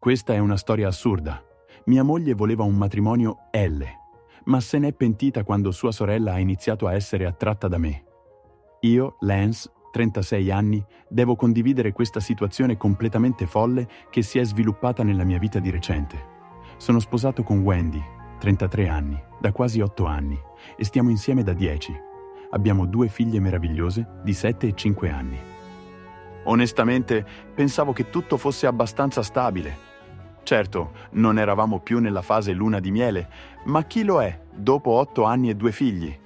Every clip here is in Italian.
Questa è una storia assurda. Mia moglie voleva un matrimonio L, ma se n'è pentita quando sua sorella ha iniziato a essere attratta da me. Io, Lance, 36 anni, devo condividere questa situazione completamente folle che si è sviluppata nella mia vita di recente. Sono sposato con Wendy, 33 anni, da quasi 8 anni, e stiamo insieme da 10. Abbiamo 2 figlie meravigliose di 7 e 5 anni. Onestamente, pensavo che tutto fosse abbastanza stabile. Certo, non eravamo più nella fase luna di miele, ma chi lo è dopo 8 anni e 2 figli?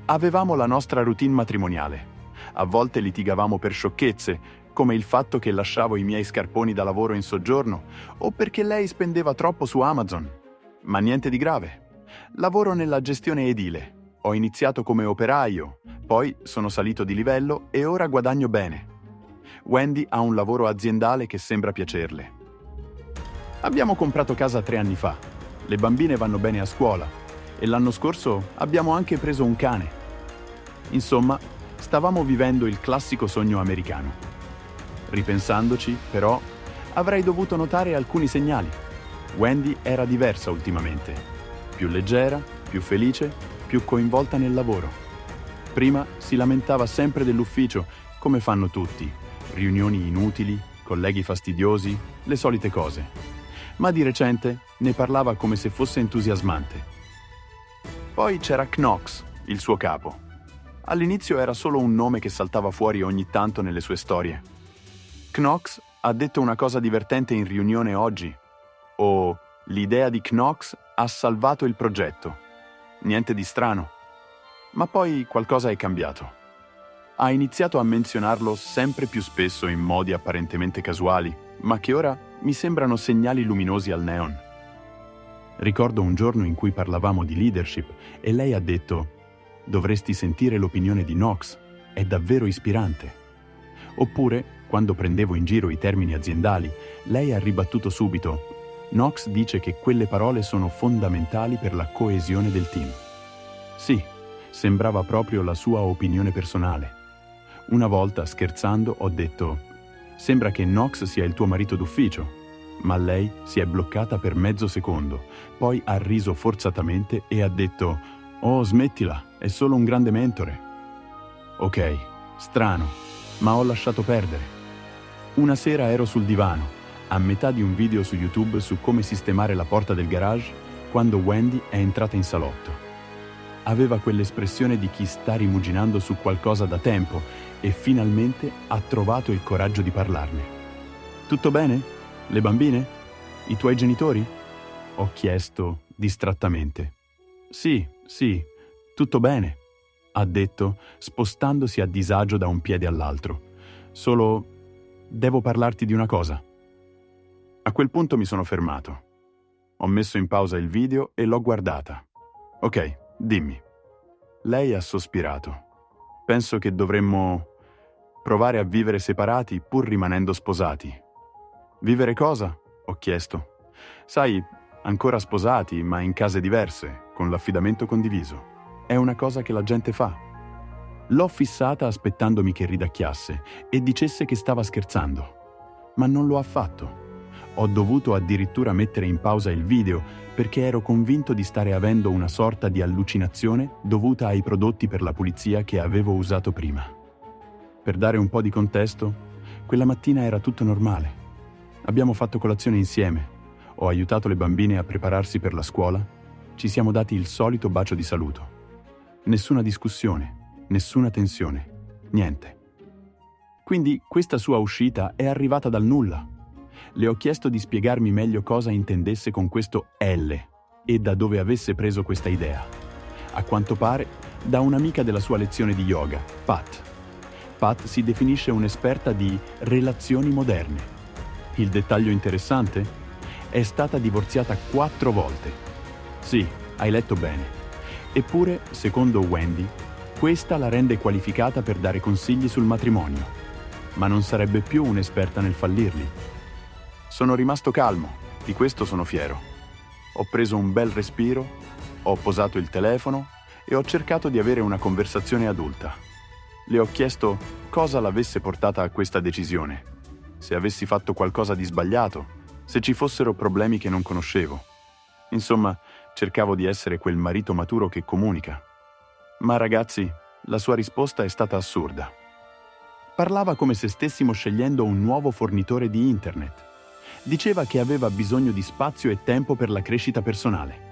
Avevamo la nostra routine matrimoniale. A volte litigavamo per sciocchezze, come il fatto che lasciavo i miei scarponi da lavoro in soggiorno o perché lei spendeva troppo su Amazon. Ma niente di grave. Lavoro nella gestione edile. Ho iniziato come operaio, poi sono salito di livello e ora guadagno bene. Wendy ha un lavoro aziendale che sembra piacerle. Abbiamo comprato casa 3 anni fa. Le bambine vanno bene a scuola e l'anno scorso abbiamo anche preso un cane. Insomma, stavamo vivendo il classico sogno americano. Ripensandoci, però, avrei dovuto notare alcuni segnali. Wendy era diversa ultimamente. Più leggera, più felice, più coinvolta nel lavoro. Prima si lamentava sempre dell'ufficio, come fanno tutti. Riunioni inutili, colleghi fastidiosi, le solite cose. Ma di recente ne parlava come se fosse entusiasmante. Poi c'era Knox, il suo capo. All'inizio era solo un nome che saltava fuori ogni tanto nelle sue storie. Knox ha detto una cosa divertente in riunione oggi. O l'idea di Knox ha salvato il progetto. Niente di strano. Ma poi qualcosa è cambiato. Ha iniziato a menzionarlo sempre più spesso in modi apparentemente casuali, ma che ora mi sembrano segnali luminosi al neon. Ricordo un giorno in cui parlavamo di leadership e lei ha detto: «Dovresti sentire l'opinione di Knox, è davvero ispirante». Oppure, quando prendevo in giro i termini aziendali, lei ha ribattuto subito: «Knox dice che quelle parole sono fondamentali per la coesione del team». Sì, sembrava proprio la sua opinione personale. Una volta, scherzando, ho detto: «Sembra che Knox sia il tuo marito d'ufficio». Ma lei si è bloccata per mezzo secondo, poi ha riso forzatamente e ha detto: «Oh, smettila, è solo un grande mentore». Ok, strano, ma ho lasciato perdere. Una sera ero sul divano, a metà di un video su YouTube su come sistemare la porta del garage, quando Wendy è entrata in salotto. Aveva quell'espressione di chi sta rimuginando su qualcosa da tempo e finalmente ha trovato il coraggio di parlarne. «Tutto bene? Le bambine? I tuoi genitori?» Ho chiesto distrattamente. Sì, tutto bene», ha detto, spostandosi a disagio da un piede all'altro. «Solo devo parlarti di una cosa». A quel punto mi sono fermato. Ho messo in pausa il video e l'ho guardata. «Ok, dimmi». Lei ha sospirato. «Penso che dovremmo provare a vivere separati pur rimanendo sposati». «Vivere cosa?» ho chiesto. «Sai, ancora sposati, ma in case diverse, con l'affidamento condiviso. È una cosa che la gente fa». L'ho fissata aspettandomi che ridacchiasse e dicesse che stava scherzando. Ma non lo ha fatto. Ho dovuto addirittura mettere in pausa il video perché ero convinto di stare avendo una sorta di allucinazione dovuta ai prodotti per la pulizia che avevo usato prima. Per dare un po' di contesto, quella mattina era tutto normale. Abbiamo fatto colazione insieme, ho aiutato le bambine a prepararsi per la scuola, ci siamo dati il solito bacio di saluto. Nessuna discussione, nessuna tensione, niente. Quindi questa sua uscita è arrivata dal nulla. Le ho chiesto di spiegarmi meglio cosa intendesse con questo L e da dove avesse preso questa idea. A quanto pare, da un'amica della sua lezione di yoga, Pat. Pat si definisce un'esperta di relazioni moderne. Il dettaglio interessante? È stata divorziata 4 volte. Sì, hai letto bene. Eppure, secondo Wendy, questa la rende qualificata per dare consigli sul matrimonio. Ma non sarebbe più un'esperta nel fallirli. Sono rimasto calmo, di questo sono fiero. Ho preso un bel respiro, ho posato il telefono e ho cercato di avere una conversazione adulta. Le ho chiesto cosa l'avesse portata a questa decisione. Se avessi fatto qualcosa di sbagliato, se ci fossero problemi che non conoscevo. Insomma, cercavo di essere quel marito maturo che comunica. Ma ragazzi, la sua risposta è stata assurda. Parlava come se stessimo scegliendo un nuovo fornitore di internet. Diceva che aveva bisogno di spazio e tempo per la crescita personale.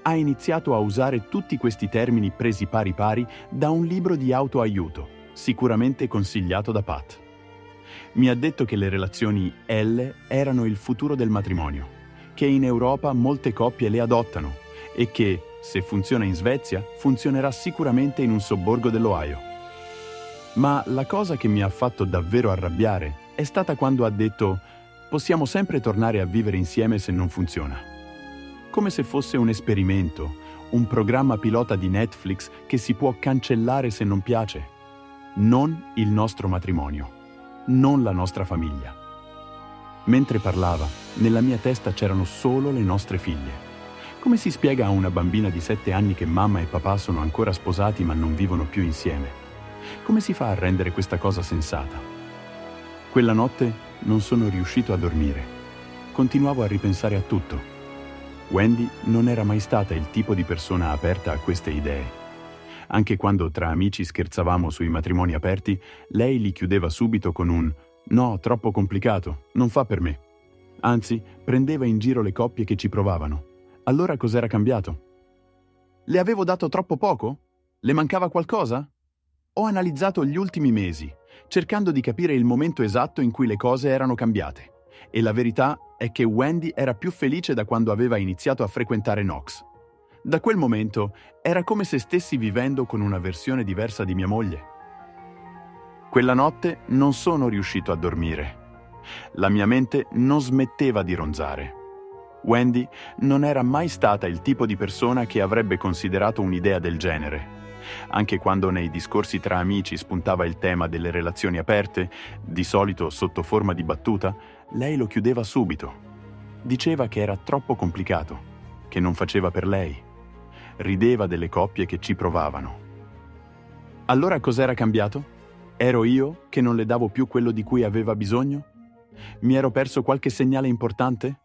Ha iniziato a usare tutti questi termini presi pari pari da un libro di autoaiuto, sicuramente consigliato da Pat. Mi ha detto che le relazioni L erano il futuro del matrimonio, che in Europa molte coppie le adottano e che, se funziona in Svezia, funzionerà sicuramente in un sobborgo dell'Ohio. Ma la cosa che mi ha fatto davvero arrabbiare è stata quando ha detto: possiamo sempre tornare a vivere insieme se non funziona. Come se fosse un esperimento, un programma pilota di Netflix che si può cancellare se non piace. Non il nostro matrimonio, non la nostra famiglia. Mentre parlava, nella mia testa c'erano solo le nostre figlie. Come si spiega a una bambina di 7 anni che mamma e papà sono ancora sposati ma non vivono più insieme? Come si fa a rendere questa cosa sensata? Quella notte non sono riuscito a dormire. Continuavo a ripensare a tutto. Wendy non era mai stata il tipo di persona aperta a queste idee. Anche quando tra amici scherzavamo sui matrimoni aperti, lei li chiudeva subito con un «no, troppo complicato, non fa per me». Anzi, prendeva in giro le coppie che ci provavano. Allora cos'era cambiato? Le avevo dato troppo poco? Le mancava qualcosa? Ho analizzato gli ultimi mesi, cercando di capire il momento esatto in cui le cose erano cambiate. E la verità è che Wendy era più felice da quando aveva iniziato a frequentare Knox. Da quel momento era come se stessi vivendo con una versione diversa di mia moglie. Quella notte non sono riuscito a dormire. La mia mente non smetteva di ronzare. Wendy non era mai stata il tipo di persona che avrebbe considerato un'idea del genere. Anche quando nei discorsi tra amici spuntava il tema delle relazioni aperte, di solito sotto forma di battuta, lei lo chiudeva subito. Diceva che era troppo complicato, che non faceva per lei. Rideva delle coppie che ci provavano. Allora cos'era cambiato? Ero io che non le davo più quello di cui aveva bisogno? Mi ero perso qualche segnale importante?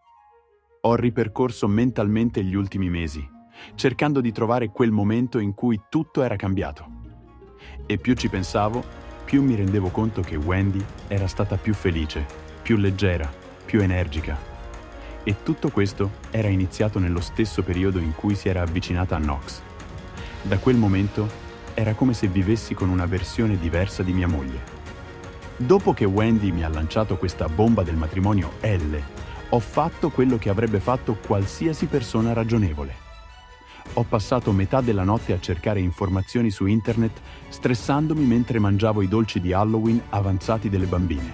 Ho ripercorso mentalmente gli ultimi mesi, cercando di trovare quel momento in cui tutto era cambiato. E più ci pensavo, più mi rendevo conto che Wendy era stata più felice, più leggera, più energica. E tutto questo era iniziato nello stesso periodo in cui si era avvicinata a Knox. Da quel momento era come se vivessi con una versione diversa di mia moglie. Dopo che Wendy mi ha lanciato questa bomba del matrimonio L, ho fatto quello che avrebbe fatto qualsiasi persona ragionevole. Ho passato metà della notte a cercare informazioni su internet, stressandomi mentre mangiavo i dolci di Halloween avanzati delle bambine.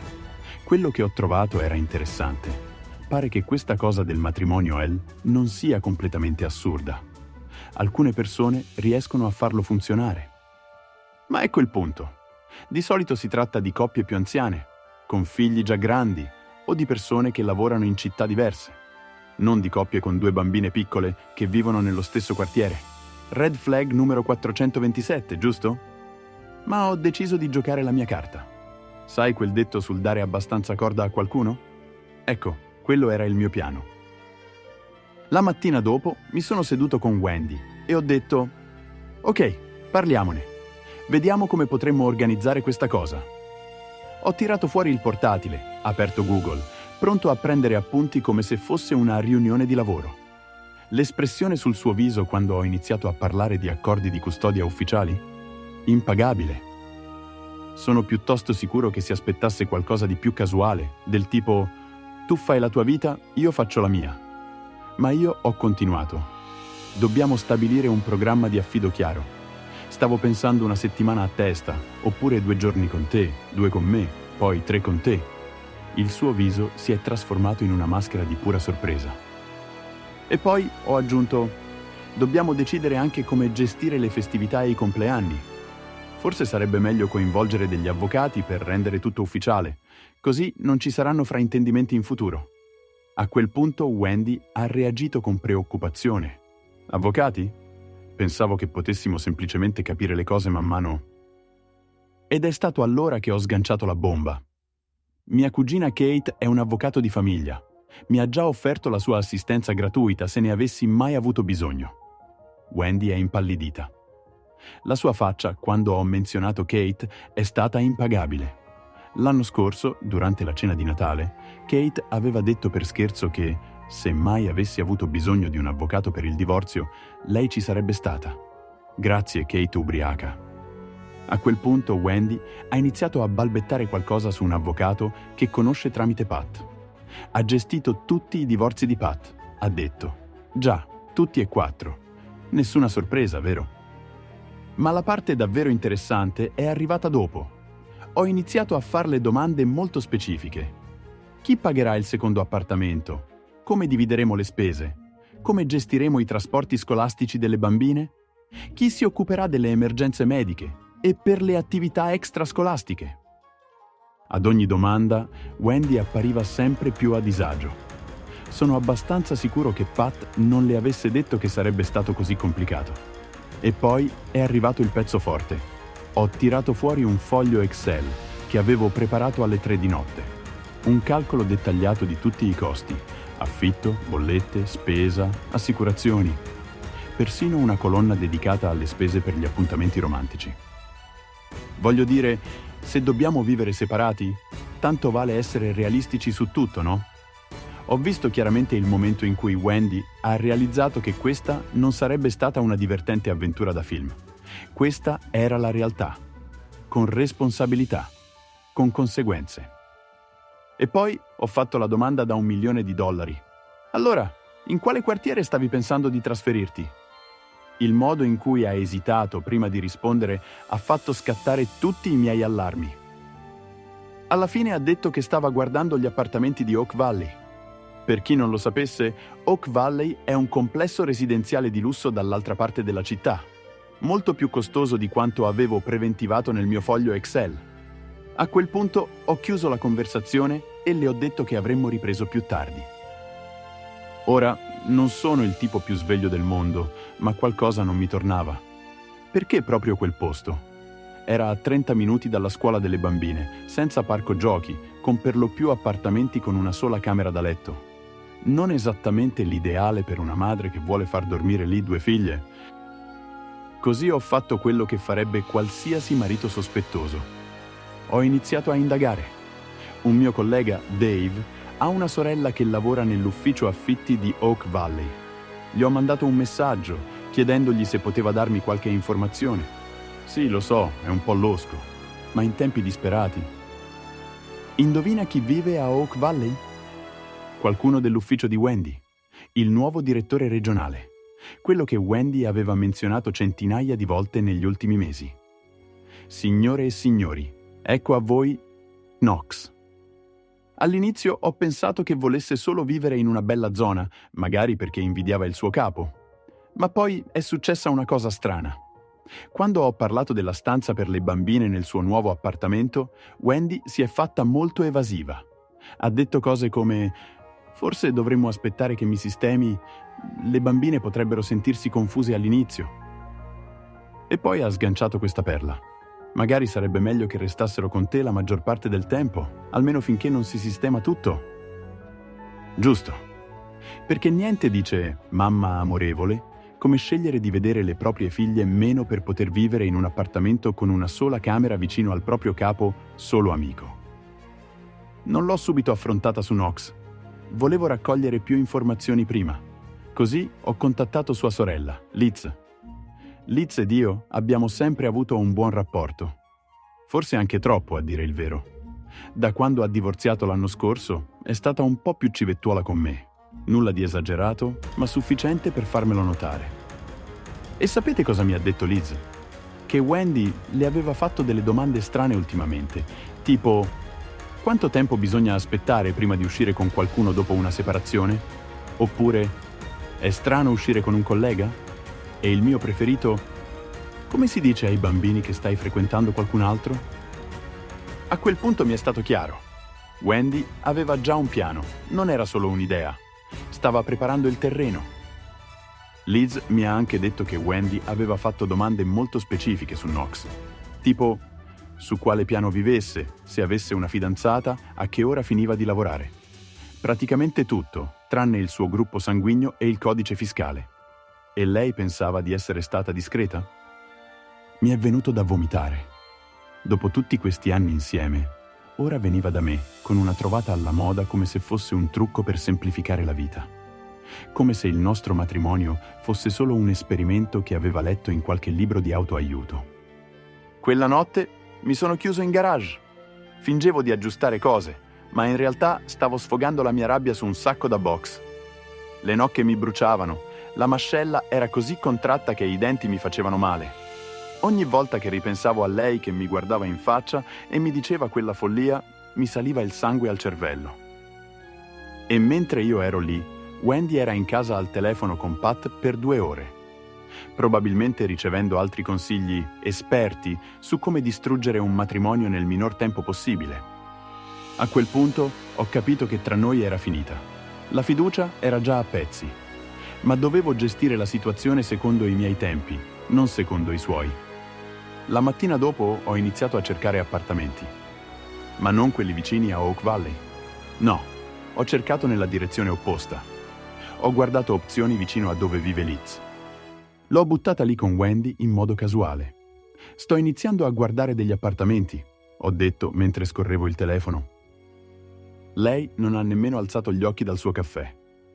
Quello che ho trovato era interessante. Pare che questa cosa del matrimonio L non sia completamente assurda. Alcune persone riescono a farlo funzionare. Ma ecco il punto. Di solito si tratta di coppie più anziane, con figli già grandi, o di persone che lavorano in città diverse. Non di coppie con 2 bambine piccole che vivono nello stesso quartiere. Red flag numero 427, giusto? Ma ho deciso di giocare la mia carta. Sai quel detto sul dare abbastanza corda a qualcuno? Ecco, quello era il mio piano. La mattina dopo mi sono seduto con Wendy e ho detto: ok, parliamone. Vediamo come potremmo organizzare questa cosa. Ho tirato fuori il portatile, aperto Google, pronto a prendere appunti come se fosse una riunione di lavoro. L'espressione sul suo viso quando ho iniziato a parlare di accordi di custodia ufficiali? Impagabile. Sono piuttosto sicuro che si aspettasse qualcosa di più casuale, del tipo: tu fai la tua vita, io faccio la mia. Ma io ho continuato. Dobbiamo stabilire un programma di affido chiaro. Stavo pensando 1 settimana a testa, oppure 2 giorni con te, 2 con me, poi 3 con te. Il suo viso si è trasformato in una maschera di pura sorpresa. E poi ho aggiunto: dobbiamo decidere anche come gestire le festività e i compleanni. Forse sarebbe meglio coinvolgere degli avvocati per rendere tutto ufficiale, così non ci saranno fraintendimenti in futuro. A quel punto Wendy ha reagito con preoccupazione. Avvocati? Pensavo che potessimo semplicemente capire le cose man mano. Ed è stato allora che ho sganciato la bomba. Mia cugina Kate è un avvocato di famiglia. Mi ha già offerto la sua assistenza gratuita se ne avessi mai avuto bisogno. Wendy è impallidita. La sua faccia, quando ho menzionato Kate, è stata impagabile. L'anno scorso, durante la cena di Natale, Kate aveva detto per scherzo che, se mai avessi avuto bisogno di un avvocato per il divorzio, lei ci sarebbe stata. Grazie, Kate ubriaca. A quel punto Wendy ha iniziato a balbettare qualcosa su un avvocato che conosce tramite Pat. Ha gestito tutti i divorzi di Pat, ha detto. Già, tutti e 4. Nessuna sorpresa, vero? Ma la parte davvero interessante è arrivata dopo. Ho iniziato a farle domande molto specifiche. Chi pagherà il secondo appartamento? Come divideremo le spese? Come gestiremo i trasporti scolastici delle bambine? Chi si occuperà delle emergenze mediche e per le attività extrascolastiche? Ad ogni domanda, Wendy appariva sempre più a disagio. Sono abbastanza sicuro che Pat non le avesse detto che sarebbe stato così complicato. E poi è arrivato il pezzo forte. Ho tirato fuori un foglio Excel che avevo preparato alle 3 di notte. Un calcolo dettagliato di tutti i costi: affitto, bollette, spesa, assicurazioni. Persino una colonna dedicata alle spese per gli appuntamenti romantici. Voglio dire, se dobbiamo vivere separati, tanto vale essere realistici su tutto, no? Ho visto chiaramente il momento in cui Wendy ha realizzato che questa non sarebbe stata una divertente avventura da film. Questa era la realtà, con responsabilità, con conseguenze. E poi ho fatto la domanda da $1 milione. Allora, in quale quartiere stavi pensando di trasferirti? Il modo in cui ha esitato prima di rispondere ha fatto scattare tutti i miei allarmi. Alla fine ha detto che stava guardando gli appartamenti di Oak Valley. Per chi non lo sapesse, Oak Valley è un complesso residenziale di lusso dall'altra parte della città, molto più costoso di quanto avevo preventivato nel mio foglio Excel. A quel punto ho chiuso la conversazione e le ho detto che avremmo ripreso più tardi. Ora, non sono il tipo più sveglio del mondo, ma qualcosa non mi tornava. Perché proprio quel posto? Era a 30 minuti dalla scuola delle bambine, senza parco giochi, con per lo più appartamenti con una sola camera da letto. Non esattamente l'ideale per una madre che vuole far dormire lì 2 figlie. Così ho fatto quello che farebbe qualsiasi marito sospettoso. Ho iniziato a indagare. Un mio collega, Dave, ha una sorella che lavora nell'ufficio affitti di Oak Valley. Gli ho mandato un messaggio chiedendogli se poteva darmi qualche informazione. Sì, lo so, è un po' losco, ma in tempi disperati. Indovina chi vive a Oak Valley? Qualcuno dell'ufficio di Wendy, il nuovo direttore regionale, quello che Wendy aveva menzionato centinaia di volte negli ultimi mesi. Signore e signori, ecco a voi Knox. All'inizio ho pensato che volesse solo vivere in una bella zona, magari perché invidiava il suo capo. Ma poi è successa una cosa strana. Quando ho parlato della stanza per le bambine nel suo nuovo appartamento, Wendy si è fatta molto evasiva. Ha detto cose come: «Forse dovremmo aspettare che mi sistemi, le bambine potrebbero sentirsi confuse all'inizio». E poi ha sganciato questa perla. Magari sarebbe meglio che restassero con te la maggior parte del tempo, almeno finché non si sistema tutto. Giusto. Perché niente dice mamma amorevole come scegliere di vedere le proprie figlie meno per poter vivere in un appartamento con una sola camera vicino al proprio capo solo amico. Non l'ho subito affrontata su Knox. Volevo raccogliere più informazioni prima. Così ho contattato sua sorella, Liz. Liz ed io abbiamo sempre avuto un buon rapporto. Forse anche troppo, a dire il vero. Da quando ha divorziato l'anno scorso, è stata un po' più civettuola con me. Nulla di esagerato, ma sufficiente per farmelo notare. E sapete cosa mi ha detto Liz? Che Wendy le aveva fatto delle domande strane ultimamente, tipo: quanto tempo bisogna aspettare prima di uscire con qualcuno dopo una separazione? Oppure: è strano uscire con un collega? E il mio preferito: come si dice ai bambini che stai frequentando qualcun altro? A quel punto mi è stato chiaro. Wendy aveva già un piano, non era solo un'idea. Stava preparando il terreno. Liz mi ha anche detto che Wendy aveva fatto domande molto specifiche su Knox, tipo: su quale piano vivesse, se avesse una fidanzata, a che ora finiva di lavorare. Praticamente tutto, tranne il suo gruppo sanguigno e il codice fiscale. E lei pensava di essere stata discreta? Mi è venuto da vomitare. Dopo tutti questi anni insieme, ora veniva da me con una trovata alla moda come se fosse un trucco per semplificare la vita. Come se il nostro matrimonio fosse solo un esperimento che aveva letto in qualche libro di autoaiuto. Quella notte mi sono chiuso in garage. Fingevo di aggiustare cose, ma in realtà stavo sfogando la mia rabbia su un sacco da box. Le nocche mi bruciavano, la mascella era così contratta che i denti mi facevano male. Ogni volta che ripensavo a lei che mi guardava in faccia e mi diceva quella follia, mi saliva il sangue al cervello. E mentre io ero lì, Wendy era in casa al telefono con Pat per 2 ore, probabilmente ricevendo altri consigli esperti su come distruggere un matrimonio nel minor tempo possibile. A quel punto ho capito che tra noi era finita. La fiducia era già a pezzi, ma dovevo gestire la situazione secondo i miei tempi, non secondo i suoi. La mattina dopo ho iniziato a cercare appartamenti, ma non quelli vicini a Oak Valley. No, ho cercato nella direzione opposta. Ho guardato opzioni vicino a dove vive Liz. L'ho buttata lì con Wendy in modo casuale. Sto iniziando a guardare degli appartamenti, ho detto mentre scorrevo il telefono. Lei non ha nemmeno alzato gli occhi dal suo caffè.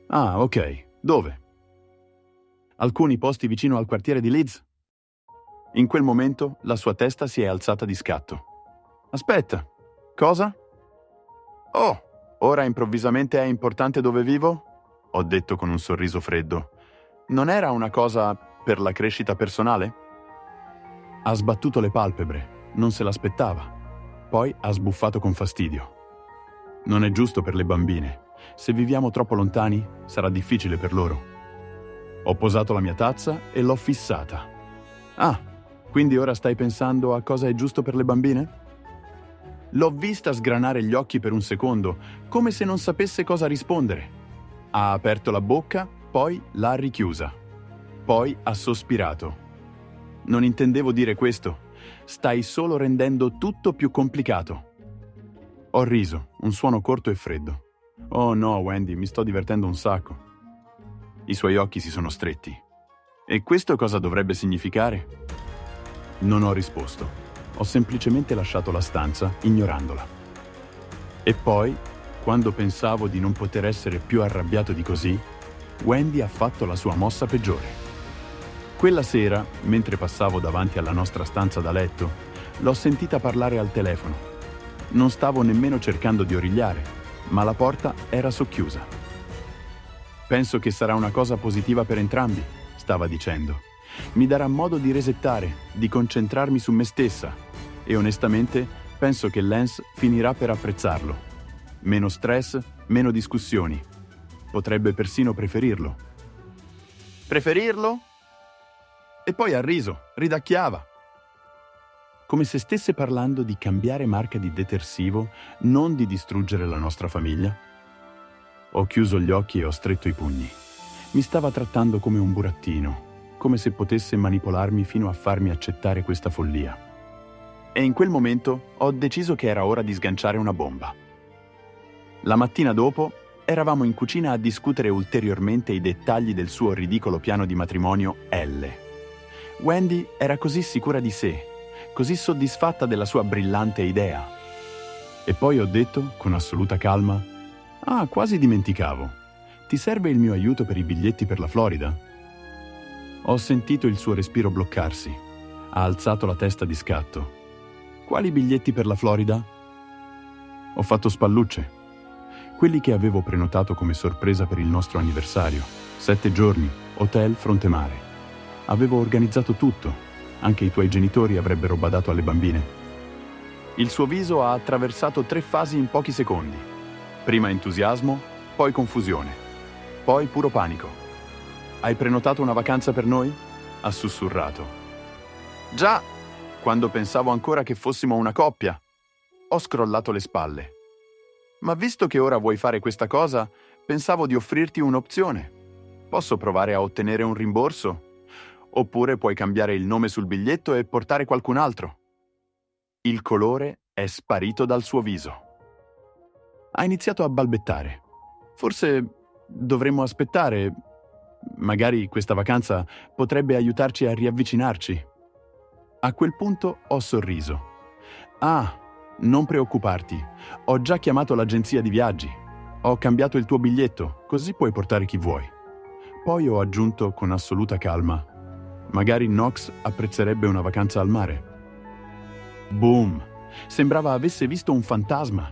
Ah, ok. Dove? Alcuni posti vicino al quartiere di Liz? In quel momento la sua testa si è alzata di scatto. Aspetta, cosa? Oh, ora improvvisamente è importante dove vivo? Ho detto con un sorriso freddo. Non era una cosa per la crescita personale? Ha sbattuto le palpebre, non se l'aspettava. Poi ha sbuffato con fastidio. Non è giusto per le bambine. Se viviamo troppo lontani, sarà difficile per loro. Ho posato la mia tazza e l'ho fissata. Ah, quindi ora stai pensando a cosa è giusto per le bambine? L'ho vista sgranare gli occhi per un secondo, come se non sapesse cosa rispondere. Ha aperto la bocca, poi l'ha richiusa. Poi ha sospirato. Non intendevo dire questo. Stai solo rendendo tutto più complicato. Ho riso, un suono corto e freddo. Oh no, Wendy, mi sto divertendo un sacco. I suoi occhi si sono stretti. E questo cosa dovrebbe significare? Non ho risposto. Ho semplicemente lasciato la stanza, ignorandola. E poi, quando pensavo di non poter essere più arrabbiato di così, Wendy ha fatto la sua mossa peggiore. Quella sera, mentre passavo davanti alla nostra stanza da letto, l'ho sentita parlare al telefono. Non stavo nemmeno cercando di origliare, ma la porta era socchiusa. Penso che sarà una cosa positiva per entrambi, stava dicendo. Mi darà modo di resettare, di concentrarmi su me stessa. E onestamente, penso che Lance finirà per apprezzarlo. Meno stress, meno discussioni. Potrebbe persino preferirlo. Preferirlo? E poi ha riso, ridacchiava. Come se stesse parlando di cambiare marca di detersivo, non di distruggere la nostra famiglia. Ho chiuso gli occhi e ho stretto i pugni. Mi stava trattando come un burattino, come se potesse manipolarmi fino a farmi accettare questa follia. E in quel momento ho deciso che era ora di sganciare una bomba. La mattina dopo eravamo in cucina a discutere ulteriormente i dettagli del suo ridicolo piano di matrimonio L. Wendy era così sicura di sé, così soddisfatta della sua brillante idea. E poi ho detto, con assoluta calma, «Ah, quasi dimenticavo. Ti serve il mio aiuto per i biglietti per la Florida?» Ho sentito il suo respiro bloccarsi. Ha alzato la testa di scatto. «Quali biglietti per la Florida?» Ho fatto spallucce. Quelli che avevo prenotato come sorpresa per il nostro anniversario. 7 giorni, hotel fronte mare. Avevo organizzato tutto. Anche i tuoi genitori avrebbero badato alle bambine. Il suo viso ha attraversato 3 fasi in pochi secondi. Prima entusiasmo, poi confusione, poi puro panico. Hai prenotato una vacanza per noi? Ha sussurrato. Già, quando pensavo ancora che fossimo una coppia. Ho scrollato le spalle. Ma visto che ora vuoi fare questa cosa, pensavo di offrirti un'opzione. Posso provare a ottenere un rimborso? Oppure puoi cambiare il nome sul biglietto e portare qualcun altro. Il colore è sparito dal suo viso. Ha iniziato a balbettare. Forse dovremmo aspettare. Magari questa vacanza potrebbe aiutarci a riavvicinarci. A quel punto ho sorriso. Ah, non preoccuparti. Ho già chiamato l'agenzia di viaggi. Ho cambiato il tuo biglietto, così puoi portare chi vuoi. Poi ho aggiunto con assoluta calma. Magari Knox apprezzerebbe una vacanza al mare. Boom! Sembrava avesse visto un fantasma.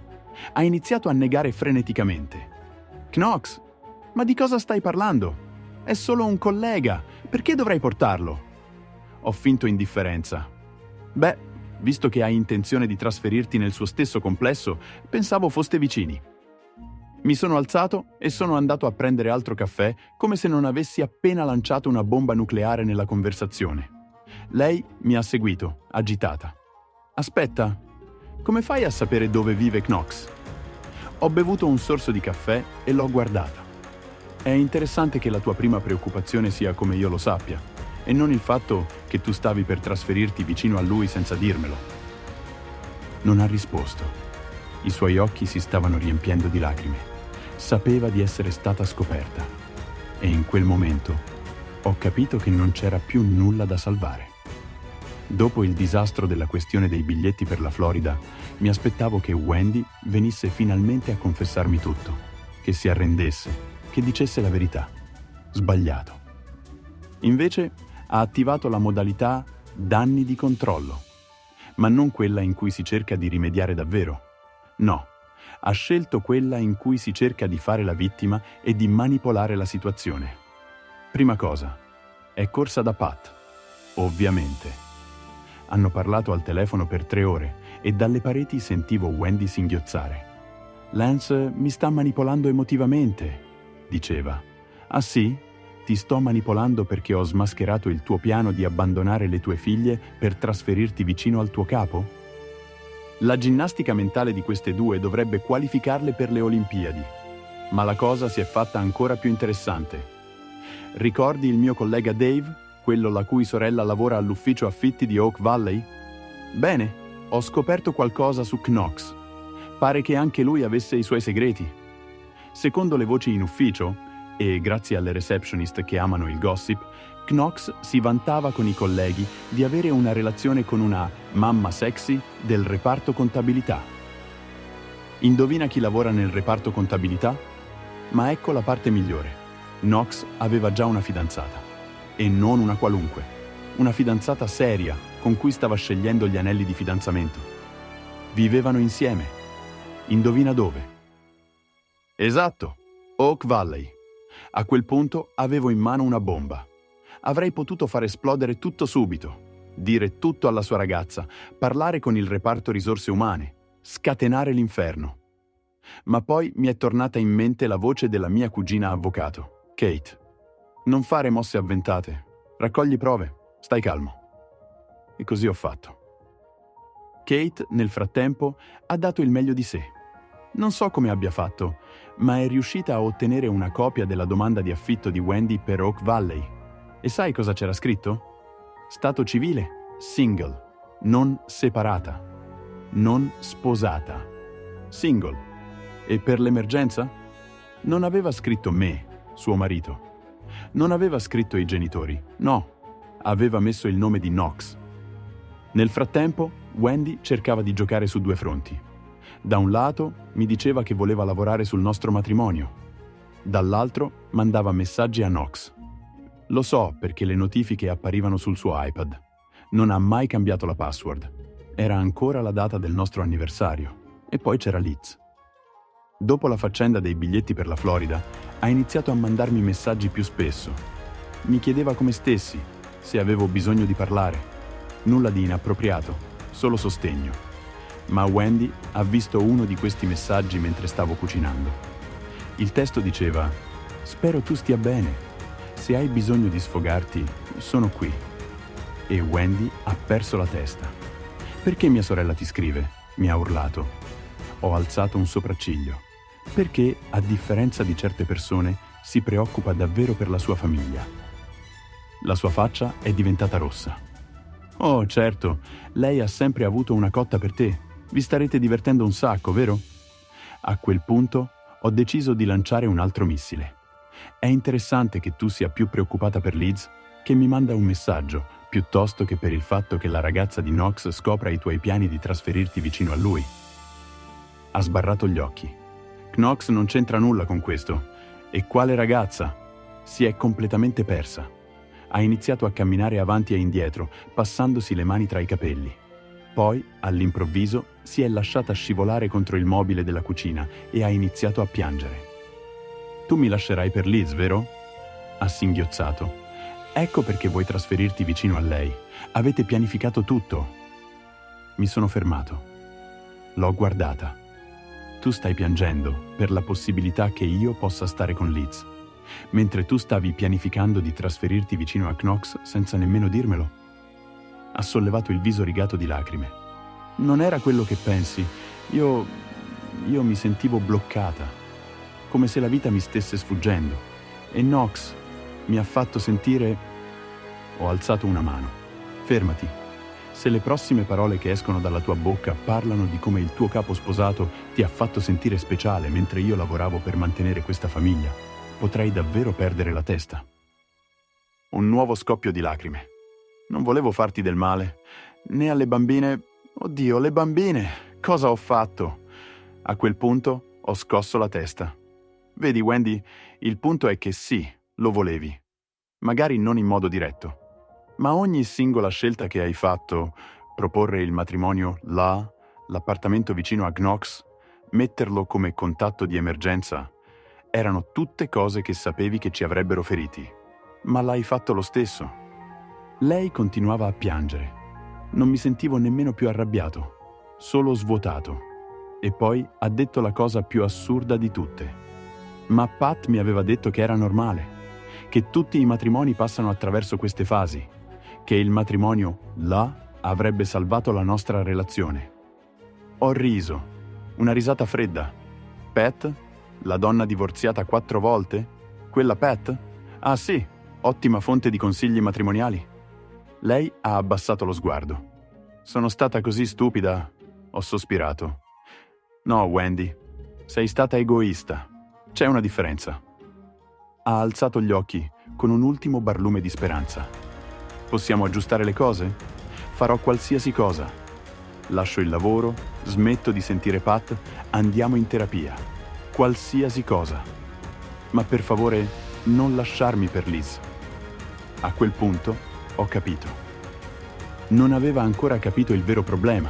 Ha iniziato a negare freneticamente. Knox, ma di cosa stai parlando? È solo un collega. Perché dovrei portarlo? Ho finto indifferenza. Beh, visto che hai intenzione di trasferirti nel suo stesso complesso, pensavo foste vicini. Mi sono alzato e sono andato a prendere altro caffè come se non avessi appena lanciato una bomba nucleare nella conversazione. Lei mi ha seguito, agitata. Aspetta, come fai a sapere dove vive Knox? Ho bevuto un sorso di caffè e l'ho guardata. È interessante che la tua prima preoccupazione sia come io lo sappia, e non il fatto che tu stavi per trasferirti vicino a lui senza dirmelo. Non ha risposto. I suoi occhi si stavano riempiendo di lacrime. Sapeva di essere stata scoperta. E in quel momento ho capito che non c'era più nulla da salvare. Dopo il disastro della questione dei biglietti per la Florida, mi aspettavo che Wendy venisse finalmente a confessarmi tutto, che si arrendesse, che dicesse la verità. Sbagliato. Invece ha attivato la modalità danni di controllo, ma non quella in cui si cerca di rimediare davvero. No, ha scelto quella in cui si cerca di fare la vittima e di manipolare la situazione. Prima cosa, è corsa da Pat, ovviamente. Hanno parlato al telefono per 3 ore e dalle pareti sentivo Wendy singhiozzare. Lance mi sta manipolando emotivamente, diceva. Ah sì? Ti sto manipolando perché ho smascherato il tuo piano di abbandonare le tue figlie per trasferirti vicino al tuo capo? La ginnastica mentale di queste due dovrebbe qualificarle per le Olimpiadi, ma la cosa si è fatta ancora più interessante. Ricordi il mio collega Dave, quello la cui sorella lavora all'ufficio affitti di Oak Valley? Bene, ho scoperto qualcosa su Knox. Pare che anche lui avesse i suoi segreti. Secondo le voci in ufficio, e grazie alle receptionist che amano il gossip, Knox si vantava con i colleghi di avere una relazione con una mamma sexy del reparto contabilità. Indovina chi lavora nel reparto contabilità? Ma ecco la parte migliore. Knox aveva già una fidanzata. E non una qualunque. Una fidanzata seria con cui stava scegliendo gli anelli di fidanzamento. Vivevano insieme. Indovina dove? Esatto, Oak Valley. A quel punto avevo in mano una bomba. Avrei potuto far esplodere tutto subito, dire tutto alla sua ragazza, parlare con il reparto risorse umane, scatenare l'inferno. Ma poi mi è tornata in mente la voce della mia cugina avvocato, Kate. Non fare mosse avventate, raccogli prove, stai calmo. E così ho fatto. Kate, nel frattempo, ha dato il meglio di sé. Non so come abbia fatto, ma è riuscita a ottenere una copia della domanda di affitto di Wendy per Oak Valley. E sai cosa c'era scritto? Stato civile, single, non separata, non sposata, single. E per l'emergenza? Non aveva scritto me, suo marito. Non aveva scritto i genitori, no, aveva messo il nome di Knox. Nel frattempo, Wendy cercava di giocare su 2 fronti. Da un lato mi diceva che voleva lavorare sul nostro matrimonio, dall'altro mandava messaggi a Knox. Lo so perché le notifiche apparivano sul suo iPad. Non ha mai cambiato la password. Era ancora la data del nostro anniversario. E poi c'era Liz. Dopo la faccenda dei biglietti per la Florida, ha iniziato a mandarmi messaggi più spesso. Mi chiedeva come stessi, se avevo bisogno di parlare. Nulla di inappropriato, solo sostegno. Ma Wendy ha visto uno di questi messaggi mentre stavo cucinando. Il testo diceva: «Spero tu stia bene. Se hai bisogno di sfogarti, sono qui». E Wendy ha perso la testa. «Perché mia sorella ti scrive?» mi ha urlato. Ho alzato un sopracciglio. Perché, a differenza di certe persone, si preoccupa davvero per la sua famiglia. La sua faccia è diventata rossa. «Oh, certo, lei ha sempre avuto una cotta per te. Vi starete divertendo un sacco, vero?» A quel punto Ho deciso di lanciare un altro missile. È interessante che tu sia più preoccupata per Liz, che mi manda un messaggio, piuttosto che per il fatto che la ragazza di Knox scopra i tuoi piani di trasferirti vicino a lui. Ha sbarrato gli occhi. Knox non c'entra nulla con questo. E quale ragazza? Si è completamente persa. Ha iniziato a camminare avanti e indietro, passandosi le mani tra i capelli. Poi, all'improvviso, si è lasciata scivolare contro il mobile della cucina e ha iniziato a piangere. Tu mi lascerai per Liz, vero? Ha singhiozzato. Ecco perché vuoi trasferirti vicino a lei. Avete pianificato tutto. Mi sono fermato. L'ho guardata. Tu stai piangendo per la possibilità che io possa stare con Liz, mentre tu stavi pianificando di trasferirti vicino a Knox senza nemmeno dirmelo. Ha sollevato il viso rigato di lacrime. Non era quello che pensi. Io mi sentivo bloccata, come se la vita mi stesse sfuggendo. E Knox mi ha fatto sentire... Ho alzato una mano. Fermati. Se le prossime parole che escono dalla tua bocca parlano di come il tuo capo sposato ti ha fatto sentire speciale mentre io lavoravo per mantenere questa famiglia, potrei davvero perdere la testa. Un nuovo scoppio di lacrime. Non volevo farti del male, né alle bambine... Oddio, le bambine! Cosa ho fatto? A quel punto ho scosso la testa. Vedi, Wendy, il punto è che sì, lo volevi. Magari non in modo diretto. Ma ogni singola scelta che hai fatto, proporre il matrimonio là, l'appartamento vicino a Knox, metterlo come contatto di emergenza, erano tutte cose che sapevi che ci avrebbero feriti. Ma l'hai fatto lo stesso. Lei continuava a piangere. Non mi sentivo nemmeno più arrabbiato, solo svuotato. E poi ha detto la cosa più assurda di tutte. Ma Pat mi aveva detto che era normale, che tutti i matrimoni passano attraverso queste fasi, che il matrimonio là avrebbe salvato la nostra relazione. Ho riso, una risata fredda. Pat? La donna divorziata 4 volte? Quella Pat? Ah sì, ottima fonte di consigli matrimoniali. Lei ha abbassato lo sguardo. Sono stata così stupida, ho sospirato. No, Wendy, sei stata egoista. C'è una differenza. Ha alzato gli occhi con un ultimo barlume di speranza. Possiamo aggiustare le cose? Farò qualsiasi cosa. Lascio il lavoro, smetto di sentire Pat, andiamo in terapia. Qualsiasi cosa. Ma per favore, non lasciarmi per Liz. A quel punto ho capito. Non aveva ancora capito il vero problema.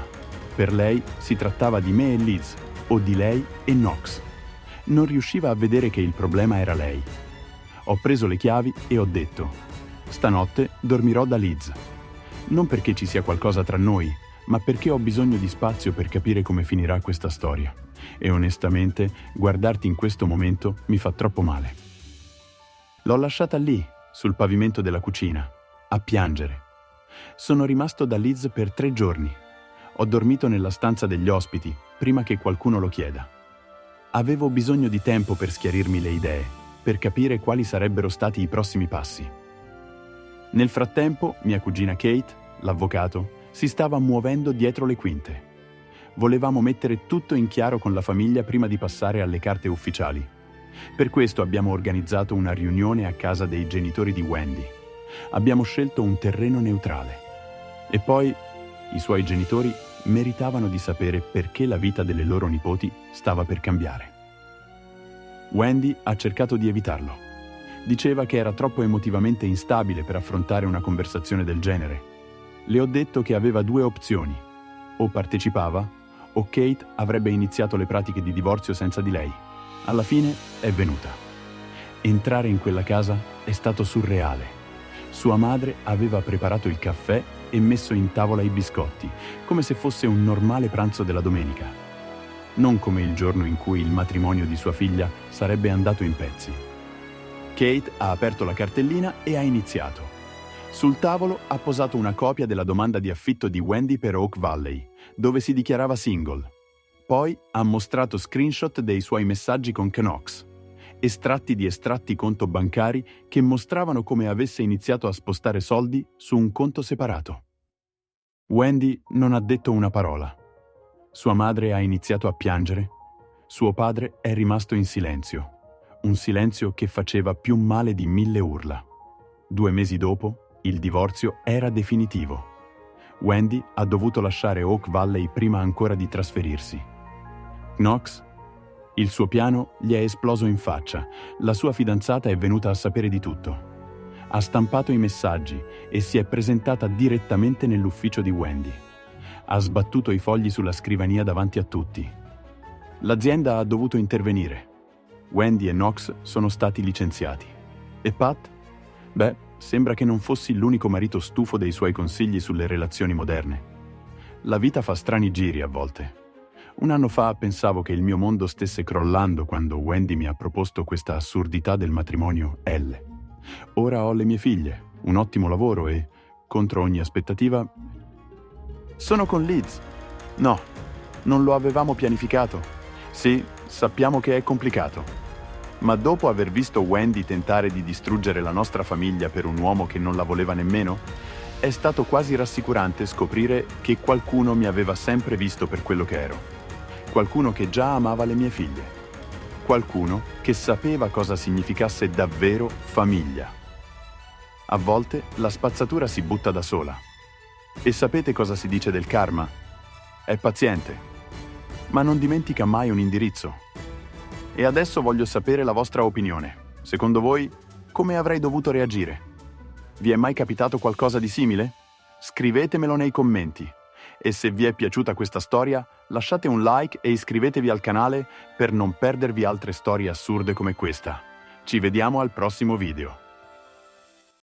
Per lei si trattava di me e Liz, o di lei e Knox. Non riusciva a vedere che il problema era lei. Ho preso le chiavi e ho detto: stanotte dormirò da Liz. Non perché ci sia qualcosa tra noi, ma perché ho bisogno di spazio per capire come finirà questa storia. E onestamente, guardarti in questo momento mi fa troppo male. L'ho lasciata lì, sul pavimento della cucina, a piangere. Sono rimasto da Liz per 3 giorni. Ho dormito nella stanza degli ospiti, prima che qualcuno lo chieda. Avevo bisogno di tempo per schiarirmi le idee, per capire quali sarebbero stati i prossimi passi. Nel frattempo, mia cugina Kate, l'avvocato, si stava muovendo dietro le quinte. Volevamo mettere tutto in chiaro con la famiglia prima di passare alle carte ufficiali. Per questo abbiamo organizzato una riunione a casa dei genitori di Wendy. Abbiamo scelto un terreno neutrale. E poi, i suoi genitori meritavano di sapere perché la vita delle loro nipoti stava per cambiare. Wendy ha cercato di evitarlo. Diceva che era troppo emotivamente instabile per affrontare una conversazione del genere. Le ho detto che aveva 2 opzioni. O partecipava, o Kate avrebbe iniziato le pratiche di divorzio senza di lei. Alla fine è venuta. Entrare in quella casa è stato surreale. Sua madre aveva preparato il caffè e messo in tavola i biscotti, come se fosse un normale pranzo della domenica. Non come il giorno in cui il matrimonio di sua figlia sarebbe andato in pezzi. Kate ha aperto la cartellina e ha iniziato. Sul tavolo ha posato una copia della domanda di affitto di Wendy per Oak Valley, dove si dichiarava single. Poi ha mostrato screenshot dei suoi messaggi con Knox, estratti di estratti conto bancari che mostravano come avesse iniziato a spostare soldi su un conto separato. Wendy non ha detto una parola. Sua madre ha iniziato a piangere. Suo padre è rimasto in silenzio, un silenzio che faceva più male di 1000 urla. 2 mesi dopo, il divorzio era definitivo. Wendy ha dovuto lasciare Oak Valley prima ancora di trasferirsi. Knox? Il suo piano gli è esploso in faccia. La sua fidanzata è venuta a sapere di tutto. Ha stampato i messaggi e si è presentata direttamente nell'ufficio di Wendy. Ha sbattuto i fogli sulla scrivania davanti a tutti. L'azienda ha dovuto intervenire. Wendy e Knox sono stati licenziati. E Pat? Beh, sembra che non fossi l'unico marito stufo dei suoi consigli sulle relazioni moderne. La vita fa strani giri a volte. 1 anno fa pensavo che il mio mondo stesse crollando quando Wendy mi ha proposto questa assurdità del matrimonio L. Ora ho le mie figlie, un ottimo lavoro e, contro ogni aspettativa, sono con Liz. No, non lo avevamo pianificato. Sì, sappiamo che è complicato. Ma dopo aver visto Wendy tentare di distruggere la nostra famiglia per un uomo che non la voleva nemmeno, è stato quasi rassicurante scoprire che qualcuno mi aveva sempre visto per quello che ero. Qualcuno che già amava le mie figlie. Qualcuno che sapeva cosa significasse davvero famiglia. A volte la spazzatura si butta da sola. E sapete cosa si dice del karma? È paziente, ma non dimentica mai un indirizzo. E adesso voglio sapere la vostra opinione. Secondo voi, come avrei dovuto reagire? Vi è mai capitato qualcosa di simile? Scrivetemelo nei commenti. E se vi è piaciuta questa storia, lasciate un like e iscrivetevi al canale per non perdervi altre storie assurde come questa. Ci vediamo al prossimo video.